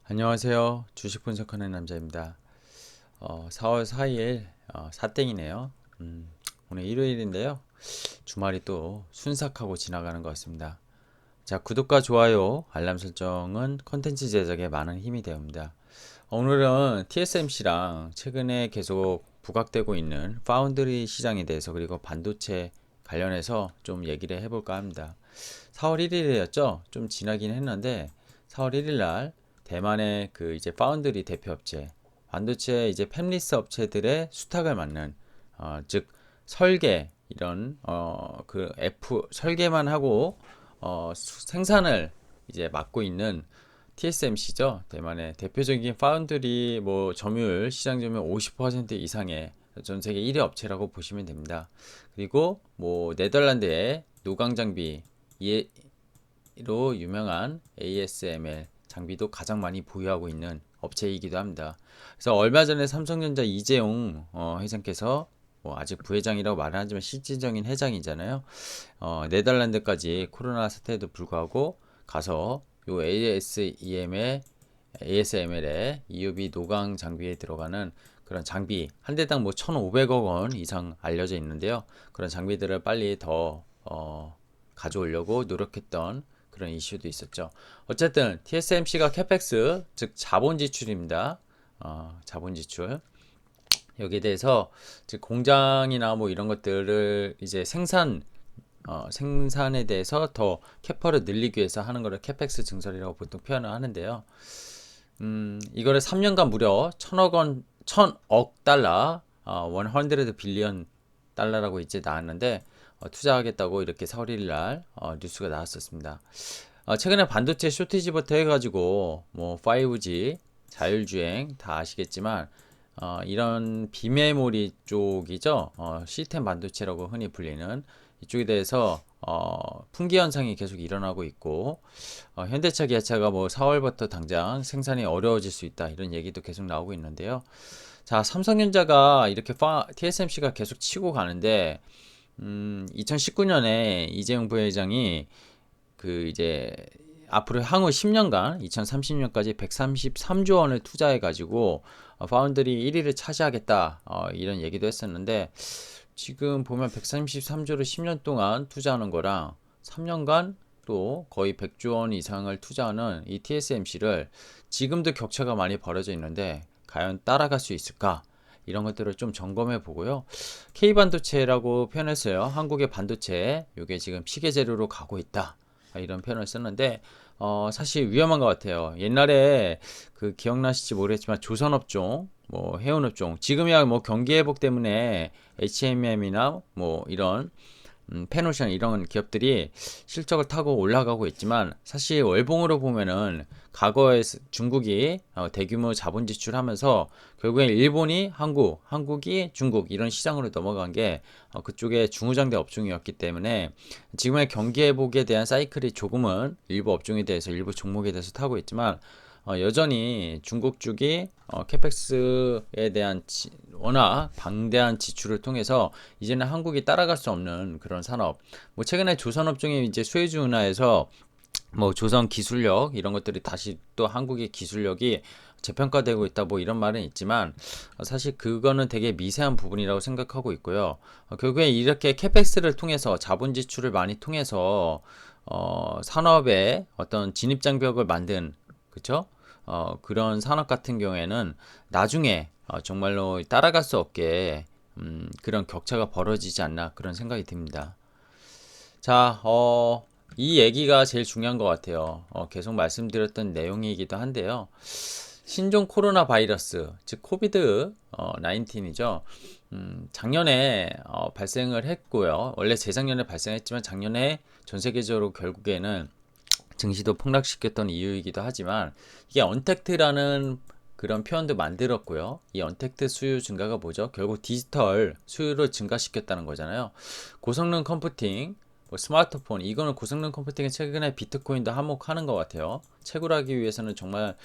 안녕하세요. 주식 분석하는 남자입니다. 4월 4일 사땡이네요. 오늘 일요일인데요. 주말이 또 순삭하고 지나가는 것 같습니다. 자, 구독과 좋아요, 알람 설정은 컨텐츠 제작에 많은 힘이 됩니다. 오늘은 TSMC랑 최근에 계속 부각되고 있는 파운드리 시장에 대해서 그리고 반도체 관련해서 좀 얘기를 해볼까 합니다. 4월 1일이었죠? 좀 지나긴 했는데 4월 1일 날 대만의 그 이제 파운드리 대표 업체 반도체 이제 팹리스 업체들의 수탁을 맡는 즉 설계 이런 그 F 설계만 하고 생산을 이제 맡고 있는 TSMC죠. 대만의 대표적인 파운드리 뭐 점유율 시장 점유율 50% 이상의 전 세계 1위 업체라고 보시면 됩니다. 그리고 뭐 네덜란드의 노광 장비로 유명한 ASML 장비도 가장 많이 보유하고 있는 업체이기도 합니다. 그래서 얼마 전에 삼성전자 이재용 회장께서 뭐 아직 부회장이라고 말은 하지만 실질적인 회장이잖아요. 네덜란드까지 코로나 사태에도 불구하고 가서 요 ASML의 EUV 노광 장비에 들어가는 그런 장비 한 대당 뭐 1,500억 원 이상 알려져 있는데요. 그런 장비들을 빨리 더 가져오려고 노력했던 그런 이슈도 있었죠. 어쨌든 TSMC가 캐펙스 즉 자본 지출입니다. 자본 지출 여기에 대해서 즉 공장이나 뭐 이런 것들을 이제 생산에 대해서 더 캐파를 늘리기 위해서 하는 거를 캐펙스 증설이라고 보통 표현을 하는데요. 이거를 3년간 무려 1,000억 달러, 100 빌리언 달러라고 이제 나왔는데 투자하겠다고 이렇게 4월 1일 날 뉴스가 나왔었습니다. 최근에 반도체 쇼티지부터 해가지고 뭐 5G, 자율주행 다 아시겠지만 이런 비메모리 쪽이죠. 시스템 반도체라고 흔히 불리는 이쪽에 대해서 품귀 현상이 계속 일어나고 있고 현대차, 기아차가 뭐 4월부터 당장 생산이 어려워질 수 있다 이런 얘기도 계속 나오고 있는데요. 자, 삼성전자가 이렇게 TSMC가 계속 치고 가는데 2019년에 이재용 부회장이 그 이제 앞으로 향후 10년간 2030년까지 133조 원을 투자해 가지고 파운드리 1위를 차지하겠다 이런 얘기도 했었는데 지금 보면 133조를 10년 동안 투자하는 거랑 3년간 또 거의 100조 원 이상을 투자하는 이 TSMC를 지금도 격차가 많이 벌어져 있는데 과연 따라갈 수 있을까? 이런 것들을 좀 점검해 보고요. K반도체라고 표현했어요. 한국의 반도체, 이게 지금 시계 재료로 가고 있다. 이런 표현을 썼는데 사실 위험한 것 같아요. 옛날에 그 기억나실지 모르겠지만 조선업종, 뭐 해운업종, 지금이야 뭐 경기 회복 때문에 H&M이나 뭐 이런 페노션 이런 기업들이 실적을 타고 올라가고 있지만 사실 월봉으로 보면은 과거에 중국이 대규모 자본 지출하면서 결국엔 일본이 한국이 중국 이런 시장으로 넘어간 게 그쪽에 중후장대 업종이었기 때문에 지금의 경기 회복에 대한 사이클이 조금은 일부 업종에 대해서 일부 종목에 대해서 타고 있지만 여전히 중국 쪽이 캐펙스에 대한 워낙 방대한 지출을 통해서 이제는 한국이 따라갈 수 없는 그런 산업. 뭐 최근에 조선업종이 이제 수혜주 운하에서 뭐 조선 기술력 이런 것들이 다시 또 한국의 기술력이 재평가되고 있다 뭐 이런 말은 있지만 사실 그거는 되게 미세한 부분이라고 생각하고 있고요. 결국에 이렇게 캐펙스를 통해서 자본 지출을 많이 통해서 산업의 어떤 진입장벽을 만든 그쵸? 그런 산업 같은 경우에는 나중에 정말로 따라갈 수 없게 그런 격차가 벌어지지 않나 그런 생각이 듭니다. 자, 이 얘기가 제일 중요한 것 같아요. 계속 말씀드렸던 내용이기도 한데요. 신종 코로나 바이러스, 즉 코비드 19이죠. 작년에 발생을 했고요. 원래 재작년에 발생했지만 작년에 전 세계적으로 결국에는 증시도 폭락시켰던 이유이기도 하지만 이게 언택트라는 그런 표현도 만들었고요. 이 언택트 수요 증가가 뭐죠? 결국 디지털 수요를 증가시켰다는 거잖아요. 고성능 컴퓨팅, 뭐 스마트폰, 이거는 고성능 컴퓨팅에 최근에 비트코인도 한몫하는 것 같아요. 채굴하기 위해서는 정말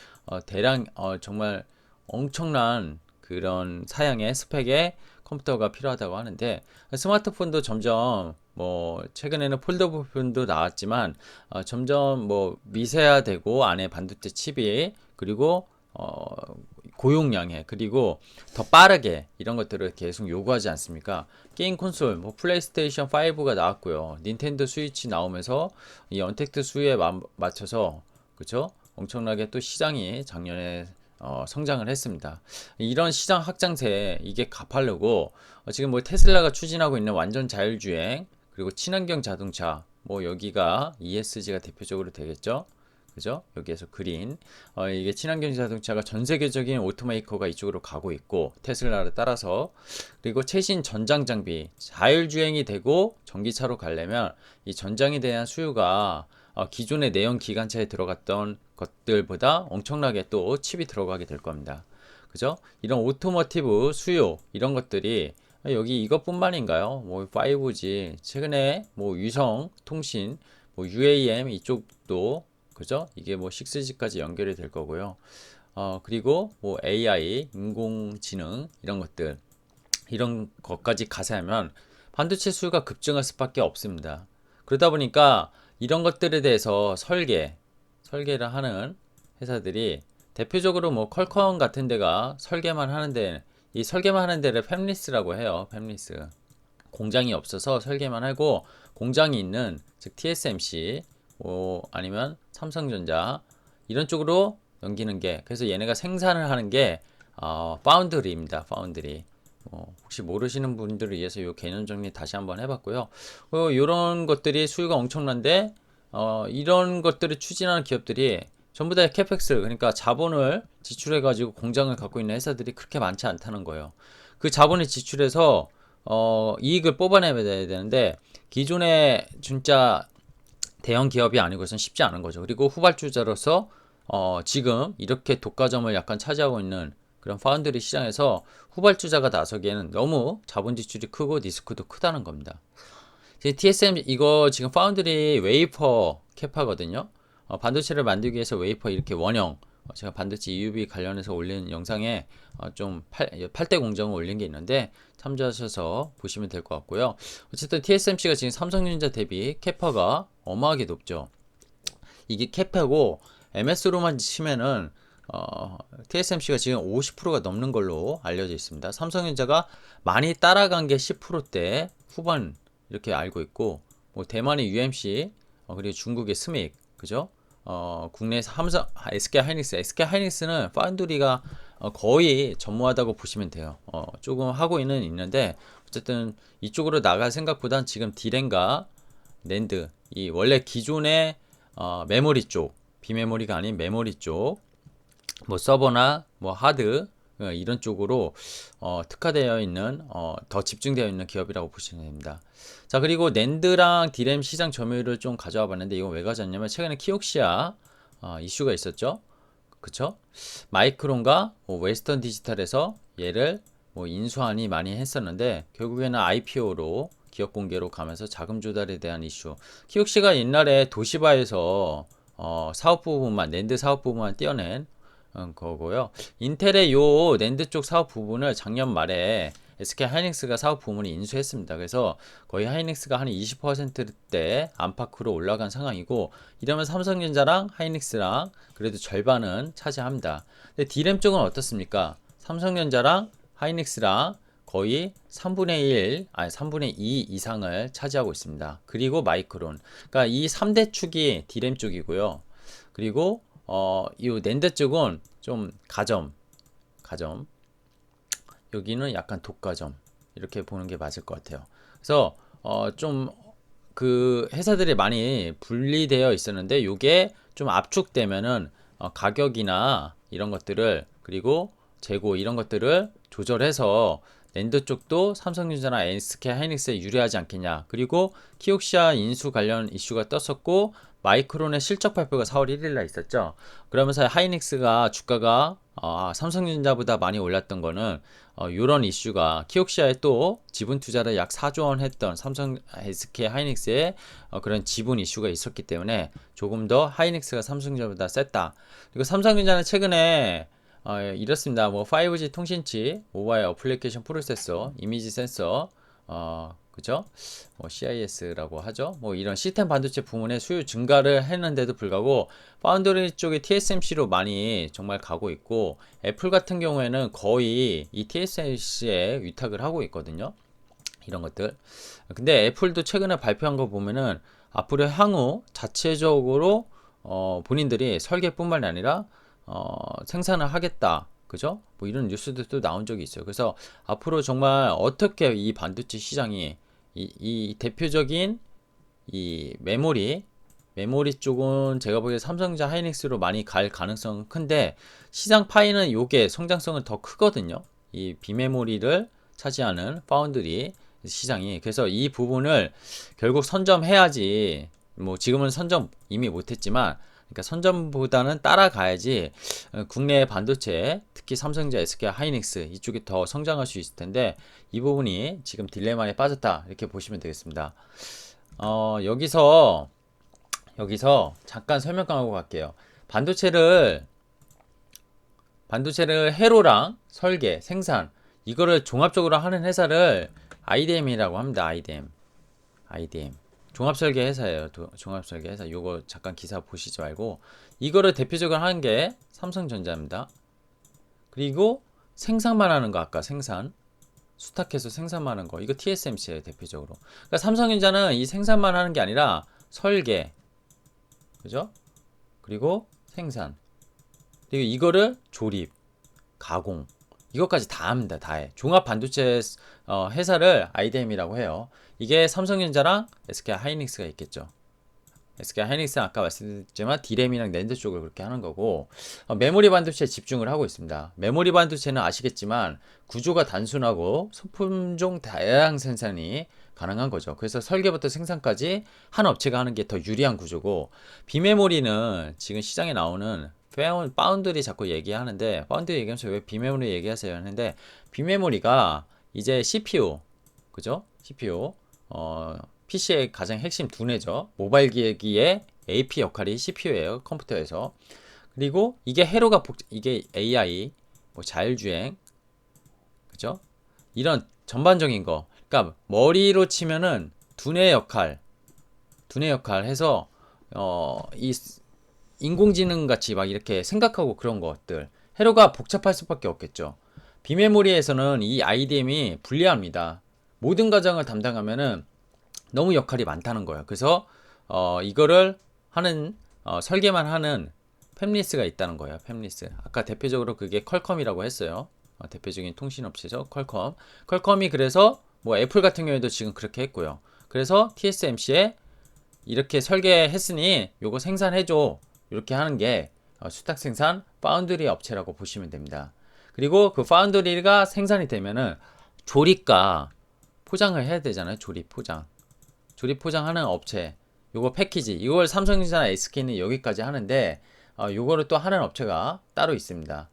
대량 정말 엄청난 그런 사양의 스펙의 컴퓨터가 필요하다고 하는데 스마트폰도 점점 뭐 최근에는 폴더 부분도 나왔지만 점점 뭐 미세화되고 안에 반도체 칩이 그리고 고용량에 그리고 더 빠르게 이런 것들을 계속 요구하지 않습니까? 게임 콘솔 뭐 플레이스테이션 5가 나왔고요. 닌텐도 스위치 나오면서 이 언택트 수요에 맞춰서 그쵸? 엄청나게 또 시장이 작년에 성장을 했습니다. 이런 시장 확장세 이게 갚으려고 지금 뭐 테슬라가 추진하고 있는 완전 자율주행 그리고 친환경 자동차 뭐 여기가 ESG가 대표적으로 되겠죠. 그죠? 여기에서 그린 이게 친환경 자동차가 전 세계적인 오토메이커가 이쪽으로 가고 있고 테슬라를 따라서 그리고 최신 전장 장비 자율주행이 되고 전기차로 가려면 이 전장에 대한 수요가 기존의 내연 기관차에 들어갔던 것들보다 엄청나게 또 칩이 들어가게 될 겁니다. 그죠? 이런 오토모티브 수요 이런 것들이 여기 이것뿐만인가요? 뭐 5G 최근에 뭐 위성 통신 뭐 UAM 이쪽도 그죠? 이게 뭐 6G까지 연결이 될 거고요. 그리고 뭐 AI 인공지능 이런 것들 이런 것까지 가세하면 반도체 수요가 급증할 수밖에 없습니다. 그러다 보니까 이런 것들에 대해서 설계를 하는 회사들이 대표적으로 뭐 퀄컴 같은 데가 설계만 하는데 이 설계만 하는 데를 팹리스라고 해요. 팹리스. 공장이 없어서 설계만 하고 공장이 있는 즉 TSMC 뭐 아니면 삼성전자 이런 쪽으로 넘기는 게 그래서 얘네가 생산을 하는 게 파운드리입니다. 파운드리. 혹시 모르시는 분들을 위해서 이 개념 정리 다시 한번 해봤고요. 이런 것들이 수요가 엄청난데 이런 것들을 추진하는 기업들이 전부 다 캐펙스 그러니까 자본을 지출해가지고 공장을 갖고 있는 회사들이 그렇게 많지 않다는 거예요. 그 자본을 지출해서 이익을 뽑아내야 되는데 기존의 진짜 대형 기업이 아니고선 쉽지 않은 거죠. 그리고 후발주자로서 지금 이렇게 독과점을 약간 차지하고 있는 그런 파운드리 시장에서 후발주자가 나서기에는 너무 자본 지출이 크고 리스크도 크다는 겁니다. TSM 이거 지금 파운드리 웨이퍼 캐파거든요. 반도체를 만들기 위해서 웨이퍼 이렇게 원형 제가 반도체 EUV 관련해서 올린 영상에 좀 8대 공정을 올린 게 있는데 참조하셔서 보시면 될 것 같고요. 어쨌든 TSMC가 지금 삼성전자 대비 캐파가 어마하게 높죠. 이게 캐파고 MS로만 치면은 TSMC가 지금 50%가 넘는 걸로 알려져 있습니다. 삼성전자가 많이 따라간 게 10%대 후반 이렇게 알고 있고 뭐 대만의 UMC 그리고 중국의 스믹 그죠? 국내에서 삼성 SK 하이닉스는 파운드리가 거의 전무하다고 보시면 돼요. 조금 하고 있는데 어쨌든 이쪽으로 나갈 생각보단 지금 디램과 낸드 이 원래 기존의 메모리 쪽 비메모리가 아닌 메모리 쪽 뭐 서버나 뭐 하드 이런 쪽으로 특화되어 있는 더 집중되어 있는 기업이라고 보시면 됩니다. 자 그리고 낸드랑 디램 시장 점유율을 좀 가져와 봤는데 이건 왜 가져왔냐면 최근에 키옥시아 이슈가 있었죠. 그쵸? 마이크론과 뭐 웨스턴 디지털에서 얘를 뭐 인수하니 많이 했었는데 결국에는 IPO로 기업 공개로 가면서 자금 조달에 대한 이슈. 키옥시가 옛날에 도시바에서 사업 부분만 낸드 사업 부분만 떼어낸 거고요. 인텔의 요 낸드 쪽 사업 부분을 작년 말에 SK 하이닉스가 사업 부문을 인수했습니다. 그래서 거의 하이닉스가 한 20%대 안팎으로 올라간 상황이고 이러면 삼성전자랑 하이닉스랑 그래도 절반은 차지합니다. 근데 D램 쪽은 어떻습니까? 삼성전자랑 하이닉스랑 거의 3분의 1, 아니 3분의 2 이상을 차지하고 있습니다. 그리고 마이크론. 그러니까 이 3대 축이 D램 쪽이고요. 그리고 이 낸드 쪽은 좀 가점. 여기는 약간 독과점. 이렇게 보는 게 맞을 것 같아요. 그래서 좀 그 회사들이 많이 분리되어 있었는데 이게 좀 압축되면은 가격이나 이런 것들을 그리고 재고 이런 것들을 조절해서 낸드 쪽도 삼성전자나 SK 하이닉스에 유리하지 않겠냐. 그리고 키옥시아 인수 관련 이슈가 떴었고 마이크론의 실적 발표가 4월 1일 날 있었죠. 그러면서 하이닉스가 주가가 삼성전자보다 많이 올랐던 거는 이런 이슈가 키옥시아에 또 지분 투자를 약 4조 원 했던 삼성 SK 하이닉스의 그런 지분 이슈가 있었기 때문에 조금 더 하이닉스가 삼성전자보다 셌다. 그리고 삼성전자는 최근에 이렇습니다. 뭐 5G 통신치, 모바일 어플리케이션 프로세서, 이미지 센서, 그죠? 뭐 CIS라고 하죠. 뭐 이런 시스템 반도체 부문의 수요 증가를 했는데도 불구하고 파운드리 쪽이 TSMC로 많이 정말 가고 있고, 애플 같은 경우에는 거의 이 TSMC에 위탁을 하고 있거든요. 이런 것들. 근데 애플도 최근에 발표한 거 보면은 앞으로 향후 자체적으로 본인들이 설계뿐만 아니라 생산을 하겠다. 그죠? 뭐 이런 뉴스들도 나온 적이 있어요. 그래서 앞으로 정말 어떻게 이 반도체 시장이 이 대표적인 이 메모리 쪽은 제가 보기에 삼성전자 하이닉스로 많이 갈 가능성은 큰데, 시장 파이는 요게 성장성은 더 크거든요. 이 비메모리를 차지하는 파운드리 시장이. 그래서 이 부분을 결국 선점해야지, 뭐 지금은 선점 이미 못했지만, 그러니까 선점보다는 따라가야지 국내 반도체, 특히 삼성전자, SK 하이닉스 이쪽이 더 성장할 수 있을 텐데, 이 부분이 지금 딜레마에 빠졌다 이렇게 보시면 되겠습니다. 여기서 잠깐 설명하고 갈게요. 반도체를 회로랑 설계, 생산 이거를 종합적으로 하는 회사를 IDM이라고 합니다. IDM. 종합설계 회사예요. 종합설계 회사. 요거 잠깐 기사 보시지 말고, 이거를 대표적으로 하는 게 삼성전자입니다. 그리고 생산만 하는 거, 아까 수탁해서 생산만 하는 거, 이거 TSMC예요, 대표적으로. 그러니까 삼성전자는 이 생산만 하는 게 아니라 설계, 그죠? 그리고 생산, 그리고 이거를 조립, 가공, 이것까지 다 합니다. 다 해. 종합 반도체 회사를 IDM이라고 해요. 이게 삼성전자랑 SK 하이닉스가 있겠죠. SK 하이닉스는 아까 말씀드렸지만 디램이랑 낸드 쪽을 그렇게 하는 거고, 메모리 반도체에 집중을 하고 있습니다. 메모리 반도체는 아시겠지만 구조가 단순하고 소품종 다양 생산이 가능한 거죠. 그래서 설계부터 생산까지 한 업체가 하는 게 더 유리한 구조고, 비메모리는 지금 시장에 나오는 파운드리 자꾸 얘기하는데, 파운드리 얘기하면서 왜 비메모리 얘기하세요 하는데, 비메모리가 이제 CPU, 그죠? CPU PC의 가장 핵심 두뇌죠. 모바일 기기의 AP 역할이 CPU예요. 컴퓨터에서. 그리고 이게 이게 AI, 뭐 자율주행, 그죠? 이런 전반적인 거. 그러니까 머리로 치면은 두뇌 역할 해서 이 인공지능 같이 막 이렇게 생각하고 그런 것들. 회로가 복잡할 수밖에 없겠죠. 비메모리에서는 이 IDM이 불리합니다. 모든 과정을 담당하면은 너무 역할이 많다는 거예요. 그래서 이거를 하는 설계만 하는 팹리스가 있다는 거예요. 팹리스. 아까 대표적으로 그게 퀄컴이라고 했어요. 대표적인 통신업체죠. 퀄컴이 그래서 뭐 애플 같은 경우에도 지금 그렇게 했고요. 그래서 TSMC에 이렇게 설계했으니 요거 생산해줘, 이렇게 하는 게 수탁 생산 파운드리 업체라고 보시면 됩니다. 그리고 그 파운드리가 생산이 되면은 조립과 포장을 해야 되잖아요. 조립 포장하는 업체, 요거 패키지, 이걸 삼성전자나 SK는 여기까지 하는데, 요거를 또 하는 업체가 따로 있습니다.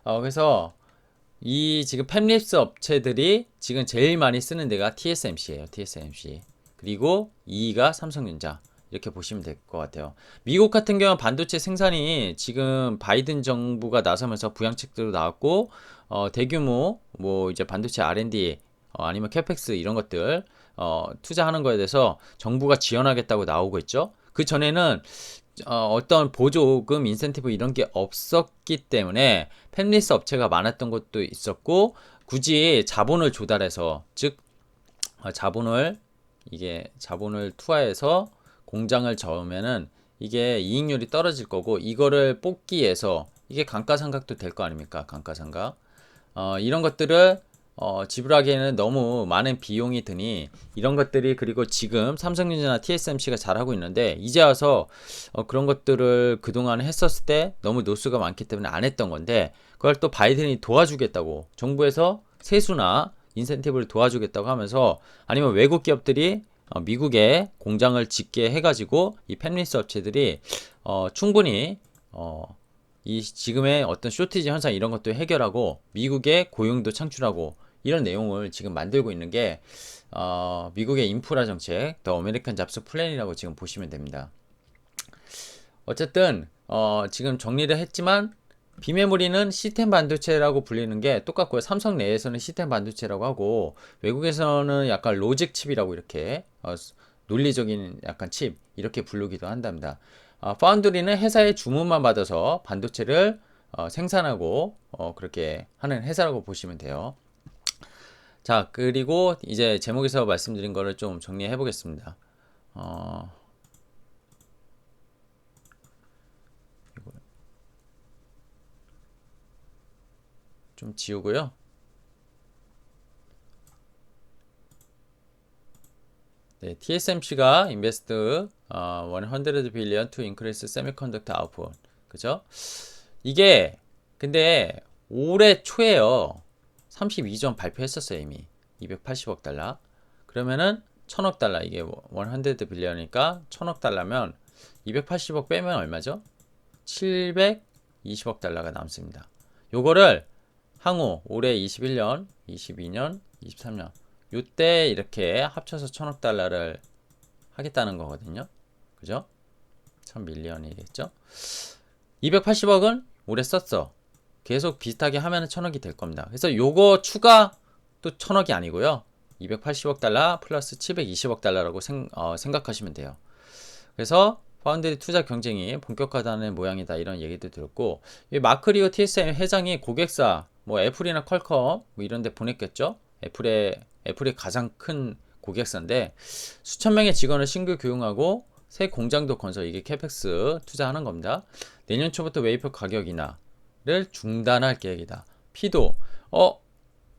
그래서 이 지금 팹립스 업체들이 지금 제일 많이 쓰는 데가 TSMC예요. TSMC. 그리고 2위가 삼성전자. 이렇게 보시면 될 것 같아요. 미국 같은 경우는 반도체 생산이 지금 바이든 정부가 나서면서 부양책도 나왔고, 대규모 뭐 이제 반도체 R&D 아니면 캐펙스 이런 것들 투자하는 거에 대해서 정부가 지원하겠다고 나오고 있죠. 그 전에는 어떤 보조금, 인센티브 이런 게 없었기 때문에 팹리스 업체가 많았던 것도 있었고, 굳이 자본을 조달해서, 즉 자본을 투하해서 공장을 저으면은 이게 이익률이 떨어질 거고, 이거를 뽑기 위해서 이게 감가상각도 될 거 아닙니까? 감가상각. 이런 것들을 지불하기에는 너무 많은 비용이 드니, 이런 것들이, 그리고 지금 삼성전자나 TSMC가 잘하고 있는데, 이제 와서 그런 것들을 그동안 했었을 때 너무 노수가 많기 때문에 안 했던 건데, 그걸 또 바이든이 도와주겠다고, 정부에서 세수나 인센티브를 도와주겠다고 하면서, 아니면 외국 기업들이 미국에 공장을 짓게 해가지고 이 팹리스 업체들이 충분히 이 지금의 어떤 쇼티지 현상 이런 것도 해결하고 미국의 고용도 창출하고, 이런 내용을 지금 만들고 있는 게 미국의 인프라 정책, 더 아메리칸 잡스 플랜이라고 지금 보시면 됩니다. 어쨌든 지금 정리를 했지만 비메모리는 시스템 반도체라고 불리는 게 똑같고요. 삼성 내에서는 시스템 반도체라고 하고 외국에서는 약간 로직 칩이라고 이렇게 논리적인 약간 칩 이렇게 부르기도 한답니다. 파운드리는 회사의 주문만 받아서 반도체를 생산하고 그렇게 하는 회사라고 보시면 돼요. 자, 그리고 이제 제목에서 말씀드린 거를 좀 정리해 보겠습니다. 좀 지우고요. 네, TSMC가 invest 100 billion to increase semiconductor output. 그죠? 이게 근데 올해 초에요. 32점 발표했었어요, 이미. 280억 달러. 그러면은 1000억 달러 이게 100 빌리언이니까 1000억 달러면 280억 빼면 얼마죠? 720억 달러가 남습니다. 요거를 향후 올해 21년, 22년, 23년 요때 이렇게 합쳐서 1000억 달러를 하겠다는 거거든요. 그죠? 1000밀리언이겠죠? 280억은 올해 썼어. 계속 비슷하게 하면 1000억이 될 겁니다. 그래서 요거 추가 또 1000억이 아니고요. 280억 달러 플러스 720억 달러라고 생각하시면 돼요. 그래서 파운드리 투자 경쟁이 본격화되는 모양이다 이런 얘기도 들었고 이 마크 리오 TSM 회장이 고객사 뭐 애플이나 퀄컴 뭐 이런 데 보냈겠죠. 애플의 가장 큰 고객사인데 수천 명의 직원을 신규 교육하고 새 공장도 건설 이게 캐펙스 투자하는 겁니다. 내년 초부터 웨이퍼 가격 인하를 중단할 계획이다. 피도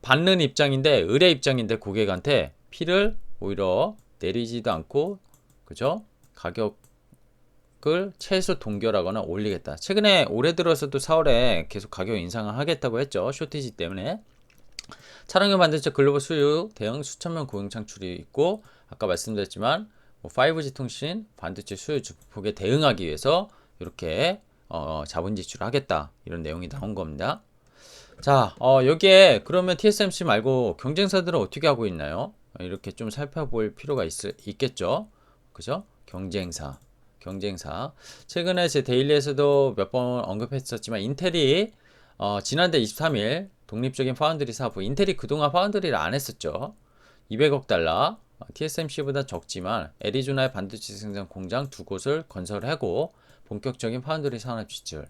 받는 입장인데 의뢰 입장인데 고객한테 피를 오히려 내리지도 않고 그죠? 가격을 최소 동결하거나 올리겠다. 최근에 올해 들어서도 4월에 계속 가격 인상을 하겠다고 했죠. 쇼티지 때문에. 차량용 반도체 글로벌 수요 대응 수천 명 고용 창출이 있고 아까 말씀드렸지만 5G 통신 반도체 수요 증폭에 대응하기 위해서 이렇게 자본 지출을 하겠다 이런 내용이 나온 겁니다. 자, 여기에 그러면 TSMC 말고 경쟁사들은 어떻게 하고 있나요? 이렇게 좀 살펴볼 필요가 있겠죠. 그죠? 경쟁사. 최근에 제 데일리에서도 몇 번 언급했었지만 인텔이 지난달 23일 독립적인 파운드리 사업 인텔이 그동안 파운드리를 안 했었죠. 200억 달러 TSMC보다 적지만 애리조나의 반도체 생산 공장 두 곳을 건설하고 본격적인 파운드리 산업 진출.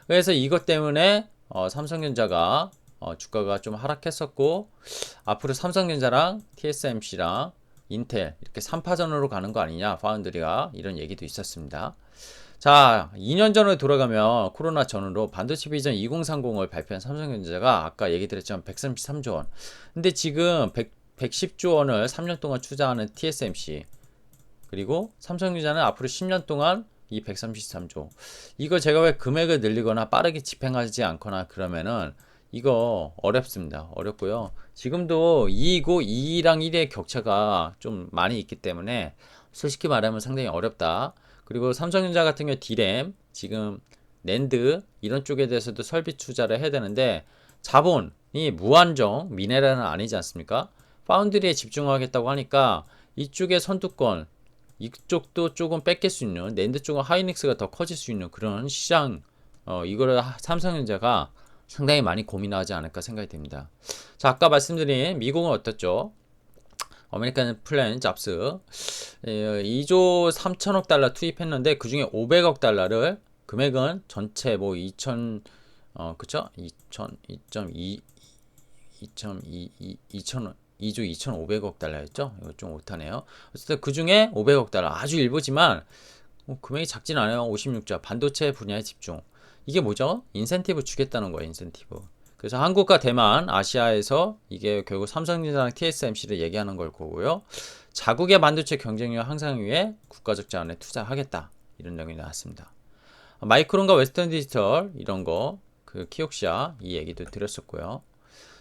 그래서 이것 때문에 삼성전자가 주가가 좀 하락했었고 앞으로 삼성전자랑 TSMC랑 인텔 이렇게 3파전으로 가는 거 아니냐 파운드리가 이런 얘기도 있었습니다. 자, 2년 전으로 돌아가면 코로나 전후로 반도체 비전 2030을 발표한 삼성전자가 아까 얘기 드렸지만 133조 원. 근데 지금 110조 원을 3년 동안 투자하는 TSMC 그리고 삼성전자는 앞으로 10년 동안 이 133조 이거 제가 왜 금액을 늘리거나 빠르게 집행하지 않거나 그러면은 이거 어렵습니다. 어렵고요. 지금도 2이고 2랑 1의 격차가 좀 많이 있기 때문에 솔직히 말하면 상당히 어렵다. 그리고 삼성전자 같은 경우 디램 지금 낸드 이런 쪽에 대해서도 설비 투자를 해야 되는데 자본이 무한정 미네랄은 아니지 않습니까? 파운드리에 집중하겠다고 하니까 이쪽의 선두권 이쪽도 조금 뺏길 수 있는 낸드 쪽은 하이닉스가 더 커질 수 있는 그런 시장 이거를 삼성전자가 상당히 많이 고민하지 않을까 생각이 됩니다. 자, 아까 말씀드린 미국은 어떻죠? 아메리칸 플랜 잡스 2조 3천억 달러 투입했는데 그 중에 500억 달러를 금액은 전체 뭐 2천 그쵸? 2.2 2조 2,500억 달러였죠? 이거 좀 못하네요. 어쨌든 그 중에 500억 달러 아주 일부지만 금액이 작진 않아요. 56자 반도체 분야에 집중. 이게 뭐죠? 인센티브 주겠다는 거예요. 인센티브. 그래서 한국과 대만, 아시아에서 이게 결국 삼성전자랑 TSMC를 얘기하는 걸 거고요. 자국의 반도체 경쟁력 향상 위해 국가적 자원에 투자하겠다. 이런 내용이 나왔습니다. 마이크론과 웨스턴 디지털 이런 거, 그 키옥시아 이 얘기도 드렸었고요.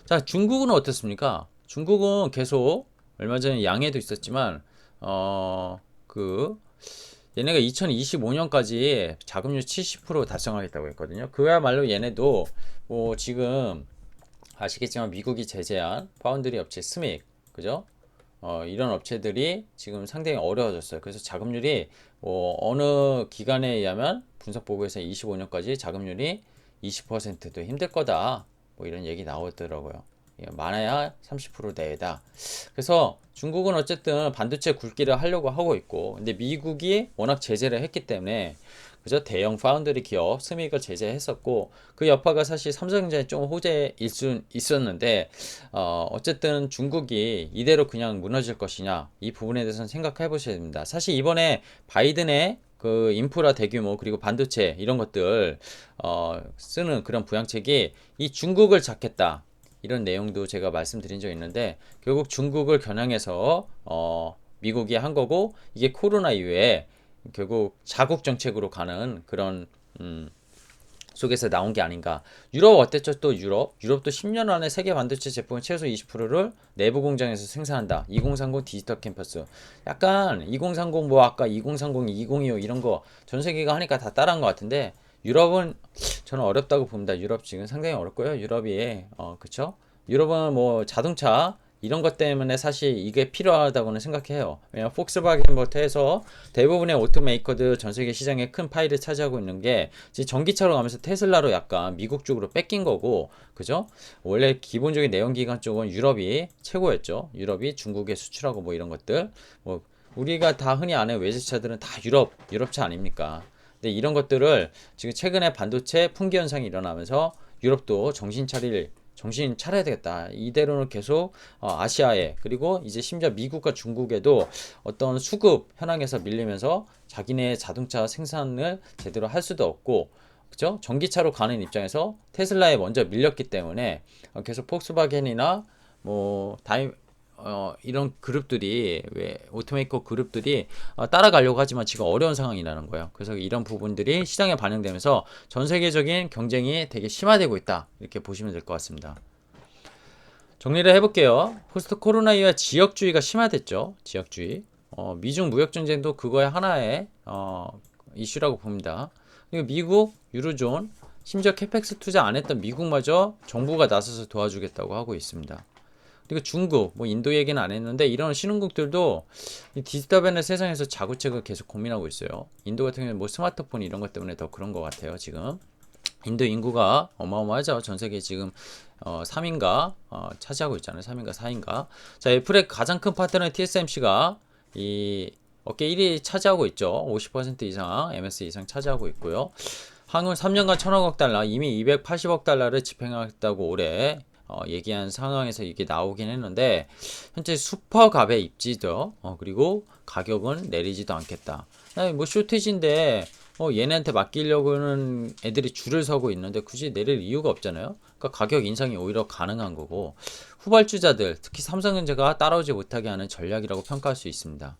자, 중국은 어떻습니까? 중국은 계속 얼마 전에 양해도 있었지만 얘네가 2025년까지 자금률 70% 달성하겠다고 했거든요. 그야말로 얘네도 뭐 지금 아시겠지만 미국이 제재한 파운드리 업체 스믹 그죠? 이런 업체들이 지금 상당히 어려워졌어요. 그래서 자금률이 어느 기관에 의하면 분석 보고에서 25년까지 자금률이 20%도 힘들 거다. 뭐 이런 얘기 나오더라고요. 많아야 30% 내외다. 그래서 중국은 어쨌든 반도체 굵기를 하려고 하고 있고, 근데 미국이 워낙 제재를 했기 때문에 그죠? 대형 파운드리 기업 스믹을 제재했었고, 그 여파가 사실 삼성전자에 좀 호재일 수 있었는데, 어쨌든 중국이 이대로 그냥 무너질 것이냐, 이 부분에 대해서는 생각해 보셔야 됩니다. 사실 이번에 바이든의 그 인프라 대규모 그리고 반도체 이런 것들 쓰는 그런 부양책이 이 중국을 잡겠다 이런 내용도 제가 말씀드린 적 있는데, 결국 중국을 겨냥해서 미국이 한 거고, 이게 코로나 이후에 결국 자국 정책으로 가는 그런 속에서 나온 게 아닌가. 유럽 어땠죠? 또 유럽도 10년 안에 세계 반도체 제품의 최소 20%를 내부 공장에서 생산한다. 2030 디지털 캠퍼스. 약간 2030 뭐 아까 2030, 2025 이런 거 전 세계가 하니까 다 따라한 것 같은데, 유럽은 저는 어렵다고 봅니다. 유럽 지금 상당히 어렵고요. 유럽이 그쵸? 유럽은 뭐 자동차 이런 것 때문에 사실 이게 필요하다고는 생각해요. 왜냐면 폭스바겐부터 해서 대부분의 오토메이커들 전 세계 시장에 큰 파일을 차지하고 있는 게 지금 전기차로 가면서 테슬라로 약간 미국 쪽으로 뺏긴 거고, 그죠? 원래 기본적인 내연기관 쪽은 유럽이 최고였죠. 유럽이 중국에 수출하고 뭐 이런 것들, 뭐 우리가 다 흔히 아는 외제차들은 다 유럽차 아닙니까? 근데 이런 것들을 지금 최근에 반도체 풍기 현상이 일어나면서 유럽도 정신 차려야 되겠다. 이대로는 계속 아시아에, 그리고 이제 심지어 미국과 중국에도 어떤 수급 현황에서 밀리면서 자기네 자동차 생산을 제대로 할 수도 없고, 그죠? 전기차로 가는 입장에서 테슬라에 먼저 밀렸기 때문에 계속 폭스바겐이나 뭐 이런 그룹들이, 왜 오토메이커 그룹들이 따라가려고 하지만 지금 어려운 상황이라는 거예요. 그래서 이런 부분들이 시장에 반영되면서 전 세계적인 경쟁이 되게 심화되고 있다, 이렇게 보시면 될 것 같습니다. 정리를 해볼게요. 포스트 코로나 이후에 지역주의가 심화됐죠. 지역주의. 미중 무역 전쟁도 그거의 하나의 이슈라고 봅니다. 그리고 미국, 유로존, 심지어 캐펙스 투자 안 했던 미국마저 정부가 나서서 도와주겠다고 하고 있습니다. 그리고 중국, 뭐 인도 얘기는 안 했는데, 이런 신흥국들도 이 디지털 변의 세상에서 자구책을 계속 고민하고 있어요. 인도 같은 경우는 뭐 스마트폰 이런 것 때문에 더 그런 것 같아요. 지금 인도 인구가 어마어마하죠. 전 세계 지금 3인가 차지하고 있잖아요. 3인가 4인가. 자, 애플의 가장 큰 파트너인 TSMC가 이 업계 1위 차지하고 있죠. 50% 이상, MS 이상 차지하고 있고요. 향후 3년간 1,000억 달러, 이미 280억 달러를 집행하겠다고 올해 얘기한 상황에서 이게 나오긴 했는데, 현재 슈퍼갑에 입지죠. 그리고 가격은 내리지도 않겠다. 뭐 쇼티지인데 얘네한테 맡기려고는 애들이 줄을 서고 있는데 굳이 내릴 이유가 없잖아요. 그러니까 가격 인상이 오히려 가능한 거고, 후발주자들 특히 삼성전자가 따라오지 못하게 하는 전략이라고 평가할 수 있습니다.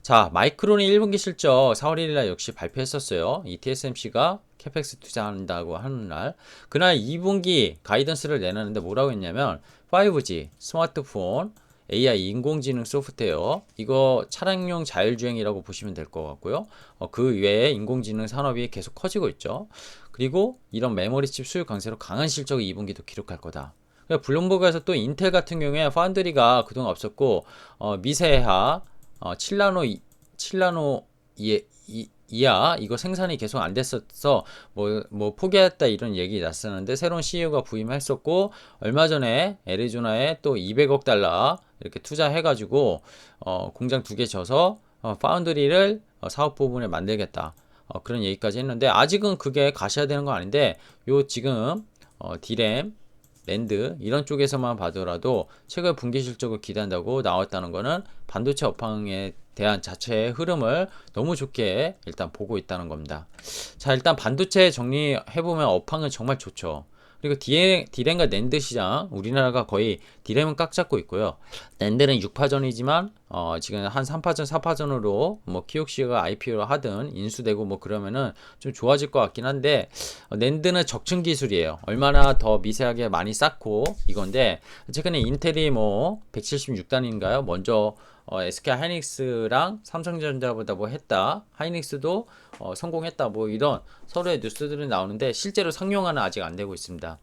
자, 마이크론이 1분기 실적 4월 1일날 역시 발표했었어요. 이 TSMC가 캐펙스 투자한다고 하는 날, 그날 2분기 가이던스를 내놨는데 뭐라고 했냐면 5G, 스마트폰, AI, 인공지능 소프트웨어, 이거 차량용 자율주행이라고 보시면 될 것 같고요. 그 외에 인공지능 산업이 계속 커지고 있죠. 그리고 이런 메모리칩 수요 강세로 강한 실적을 2분기도 기록할 거다. 블룸버그에서 또 인텔 같은 경우에 파운드리가 그동안 없었고 미세하 7나노 이하 이거 생산이 계속 안 됐었어, 뭐 포기했다 이런 얘기 났었는데, 새로운 CEO가 부임했었고, 얼마 전에 애리조나에 또 200억 달러 이렇게 투자해가지고 공장 2개 져서 파운드리를 사업 부분에 만들겠다, 그런 얘기까지 했는데, 아직은 그게 가셔야 되는 거 아닌데, 요 지금 디램, 랜드 이런 쪽에서만 봐더라도 최근 분기 실적을 기대한다고 나왔다는 거는 반도체 업황에 대한 자체의 흐름을 너무 좋게 일단 보고 있다는 겁니다. 자, 일단 반도체 정리해보면 업황은 정말 좋죠. 그리고 디램과 낸드 시장, 우리나라가 거의 디램은 꽉 잡고 있고요. 낸드는 6파전이지만 지금 한 3파전, 4파전으로 뭐 키옥시가 IPO를 하든 인수되고 뭐 그러면은 좀 좋아질 것 같긴 한데, 낸드는 적층 기술이에요. 얼마나 더 미세하게 많이 쌓고 이건데, 최근에 인텔이 뭐 176단인가요? 먼저 SK 하이닉스랑 삼성전자보다 뭐 했다, 하이닉스도 성공했다, 뭐 이런 서로의 뉴스들이 나오는데 실제로 상용화는 아직 안 되고 있습니다.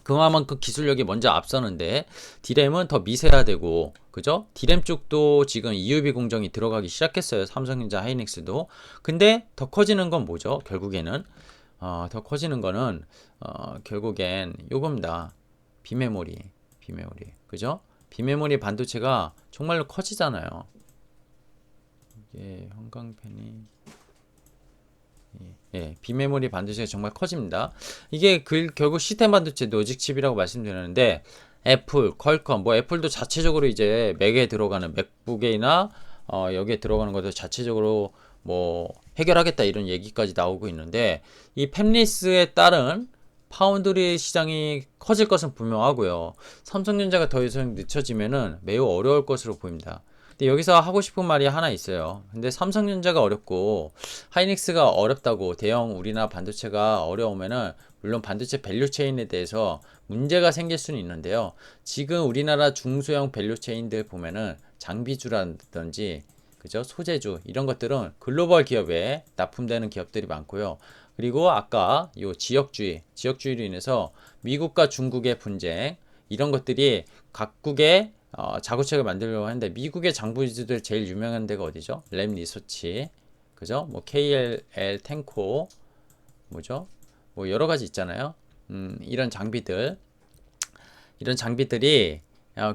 그만큼 기술력이 먼저 앞서는데, 디램은 더 미세화되고, 그죠? 디램 쪽도 지금 EUV 공정이 들어가기 시작했어요. 삼성전자 하이닉스도. 근데 더 커지는 건 뭐죠? 결국에는 더 커지는 거는 결국엔 요겁니다. 비메모리, 그죠? 비메모리 반도체가 정말로 커지잖아요. 이게 형광펜이 비메모리 반도체가 정말 커집니다. 이게 결국 시스템 반도체 로직 칩이라고 말씀드렸는데 애플, 퀄컴, 뭐 애플도 자체적으로 이제 맥에 들어가는 맥북이나 여기에 들어가는 것도 자체적으로 뭐 해결하겠다 이런 얘기까지 나오고 있는데 이 팹리스에 따른 파운드리 시장이 커질 것은 분명하고요. 삼성전자가 더 이상 늦춰지면은 매우 어려울 것으로 보입니다. 근데 여기서 하고 싶은 말이 하나 있어요. 근데 삼성전자가 어렵고 하이닉스가 어렵다고 대형 우리나라 반도체가 어려우면은 물론 반도체 밸류체인에 대해서 문제가 생길 수는 있는데요. 지금 우리나라 중소형 밸류체인들 보면은 장비주라든지 그죠? 소재주 이런 것들은 글로벌 기업에 납품되는 기업들이 많고요. 그리고 아까 요 지역주의로 인해서 미국과 중국의 분쟁 이런 것들이 각국의 자구책을 만들려고 하는데 미국의 장부주들 제일 유명한 데가 어디죠? 램 리서치 그죠? 뭐 KLL 탱코 뭐죠? 뭐 여러 가지 있잖아요. 이런 장비들이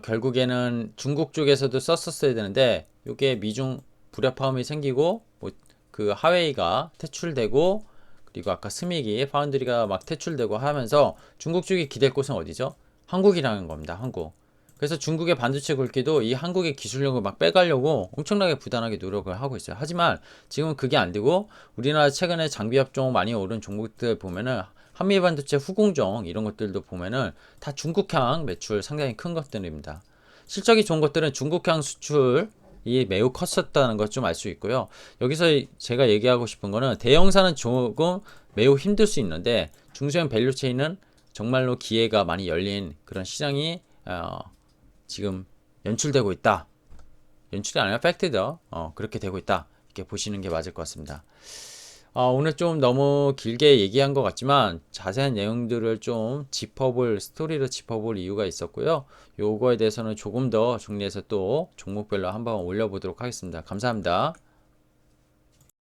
결국에는 중국 쪽에서도 썼었어야 되는데 이게 미중 불협화음이 생기고 뭐 그 하웨이가 퇴출되고 그리고 아까 스미기 파운드리가 막 퇴출되고 하면서 중국 쪽이 기댈 곳은 어디죠? 한국이라는 겁니다. 한국. 그래서 중국의 반도체 굵기도 이 한국의 기술력을 막 빼가려고 엄청나게 부단하게 노력을 하고 있어요. 하지만 지금은 그게 안 되고 우리나라 최근에 장비 업종 많이 오른 종목들 보면은 한미 반도체 후공정 이런 것들도 보면은 다 중국향 매출 상당히 큰 것들입니다. 실적이 좋은 것들은 중국향 수출이 매우 컸었다는 것 좀 알 수 있고요. 여기서 제가 얘기하고 싶은 거는 대형사는 조금 매우 힘들 수 있는데 중소형 밸류체인은 정말로 기회가 많이 열린 그런 시장이 지금 연출되고 있다. 연출이 아니라 팩트죠. 그렇게 되고 있다. 이렇게 보시는 게 맞을 것 같습니다. 오늘 좀 너무 길게 얘기한 것 같지만 자세한 내용들을 좀 스토리로 짚어볼 이유가 있었고요. 요거에 대해서는 조금 더 정리해서 또 종목별로 한번 올려보도록 하겠습니다. 감사합니다.